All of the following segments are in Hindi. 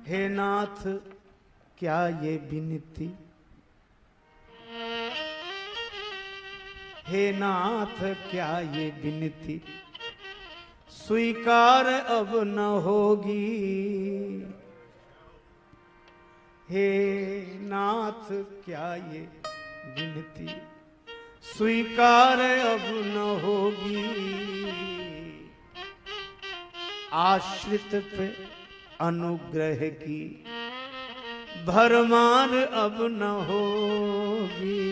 हे नाथ क्या ये विनती, हे नाथ क्या ये विनती स्वीकार अब न होगी। हे नाथ क्या ये विनती स्वीकार अब न होगी। आश्रित पे अनुग्रह की भरमार अब न होगी।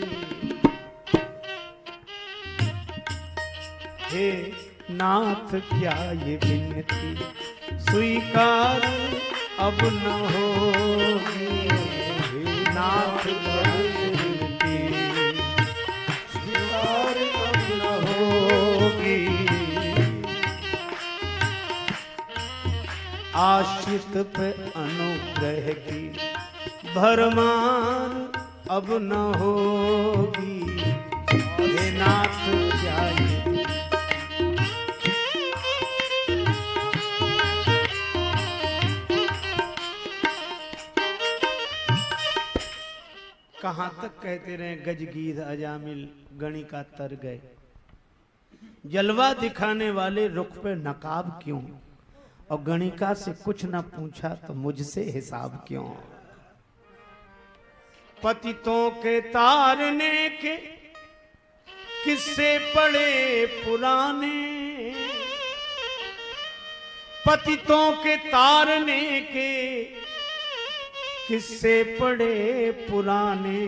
हे नाथ क्या ये विनती स्वीकार अब न होगी। हे नाथ क्या ये विनती स्वीकार अब न होगी। आश्रित पे अनुग्रह की भरमार अब न होगी। हे नाथ क्या ये कहां तक कहते रहे गजगीध अजामिल गणिका तर गए। जलवा दिखाने वाले रुख पे नकाब क्यों, और गणिका से कुछ न पूछा तो मुझसे हिसाब क्यों। पतितों के तारने के किस्से पड़े पुराने, पतितों के तारने के किस्से पड़े पुराने।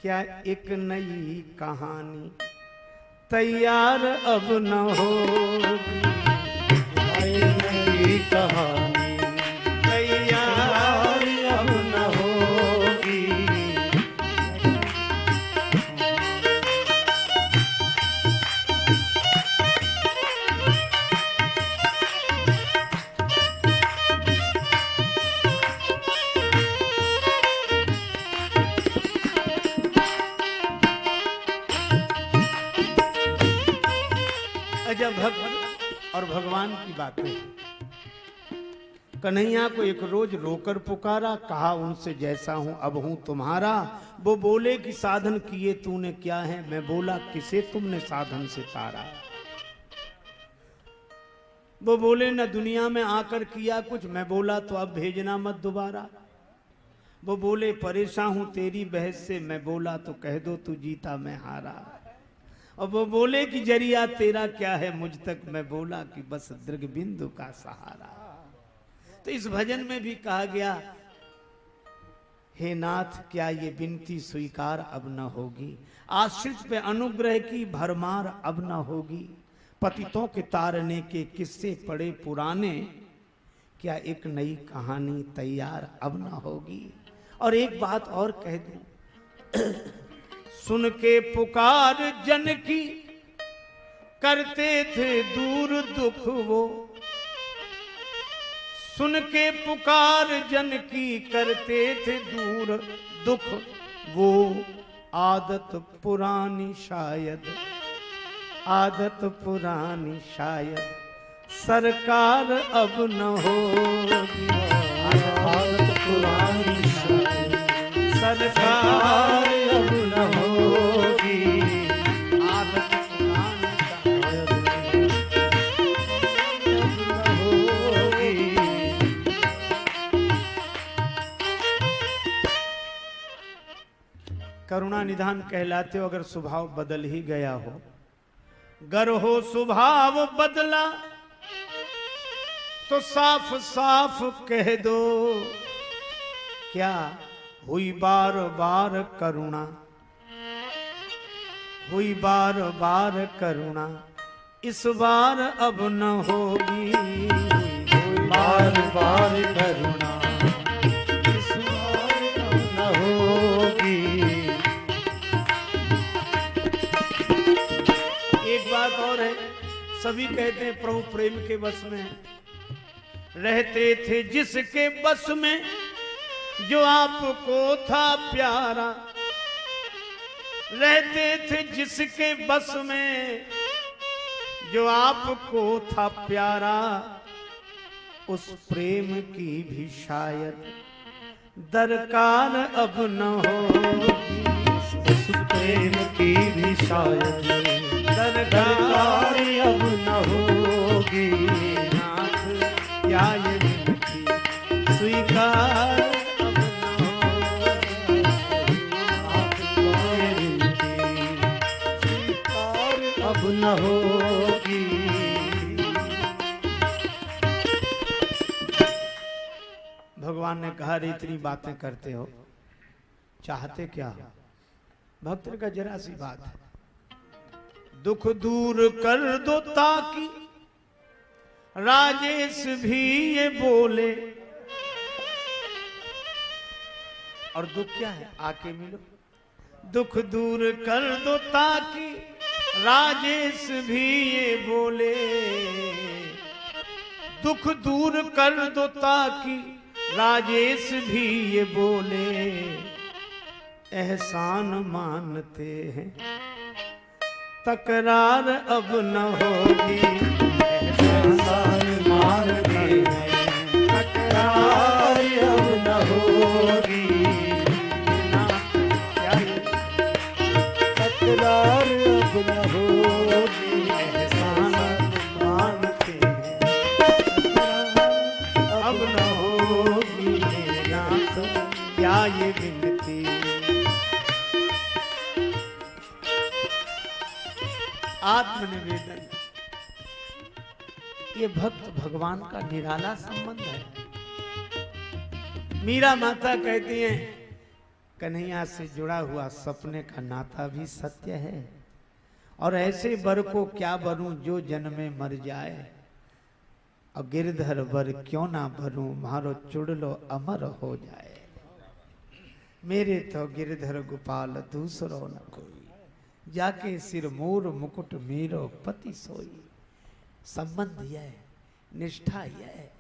क्या एक नई कहानी तैयार अब न होगी। नई कहानी तैयार अब न होगी। जब भक्त और भगवान की बातें, कन्हैया को एक रोज रोकर पुकारा, कहा उनसे जैसा हूं अब हूं तुम्हारा। वो बोले कि साधन किए तूने क्या है, मैं बोला किसे तुमने साधन से तारा। वो बोले न दुनिया में आकर किया कुछ, मैं बोला तो अब भेजना मत दोबारा। वो बोले परेशान हूं तेरी बहस से, मैं बोला तो कह दो तू जीता मैं हारा। और वो बोले कि जरिया तेरा क्या है मुझ तक, मैं बोला कि बस दृग बिंदु का सहारा। तो इस भजन में भी कहा गया हे नाथ क्या ये विनती स्वीकार अब न होगी। आश्रित पे अनुग्रह की भरमार अब न होगी। पतितों के तारने के किस्से पड़े पुराने, क्या एक नई कहानी तैयार अब न होगी। और एक बात और कह दूं, सुन के पुकार जन की करते थे दूर दुख वो। सुन के पुकार जन की करते थे दूर दुख वो। आदत पुरानी शायद, आदत पुरानी शायद सरकार अब न होगी। आदत पुरानी शायद सरकार अब न होगी। आदत पुरानी शायद अब न होगी। करुणा निधान कहलाते हो अगर स्वभाव बदल ही गया हो। गर हो स्वभाव बदला तो साफ साफ कह दो, क्या हुई बार बार करुणा, हुई बार बार करुणा इस बार अब न होगी। हुई बार बार करुणा इस बार अब न होगी। एक बात और है, सभी कहते हैं प्रभु प्रेम के बस में रहते थे जिसके बस में, जो आपको था प्यारा। रहते थे जिसके बस में जो आपको था प्यारा। उस प्रेम की भी शायद दरकार अब न होगी। उस प्रेम की भी शायद दरकार अब न होगी। नाथ क्या ये विनती स्वीकार अब न होगी। नाथ क्या ये विनती स्वीकार अब न होगी। भगवान ने कहा रे इतनी बातें करते हो, चाहते क्या हो? भक्त का जरा सी बात है, दुख दूर कर दो ताकि राजेश भी ये बोले। और दुख क्या है? आके मिलो। दुख दूर कर दो ताकि राजेश भी ये बोले। दुख दूर कर दो ताकि राजेश भी ये बोले। एहसान मानते हैं तकरार अब न होगी। एहसान मानते हैं तकरार अब न होगी। तकरार अब न होगी। एहसान मानते हैं अब न होगी। नाथ क्या ये विनती। आत्मनिवेदन, ये भक्त भगवान का निराला संबंध है। मीरा माता कहती हैं कन्हैया से जुड़ा हुआ सपने का नाता भी सत्य है। और ऐसे वर को क्या बनूं जो जन्मे मर जाए। और गिरधर वर क्यों ना बनूं मारो चुड़ लो अमर हो जाए। मेरे तो गिरधर गोपाल दूसरो न कोई। जाके सिर मोर मुकुट मेरो पति सोई। संबंध यह है, निष्ठा यह है।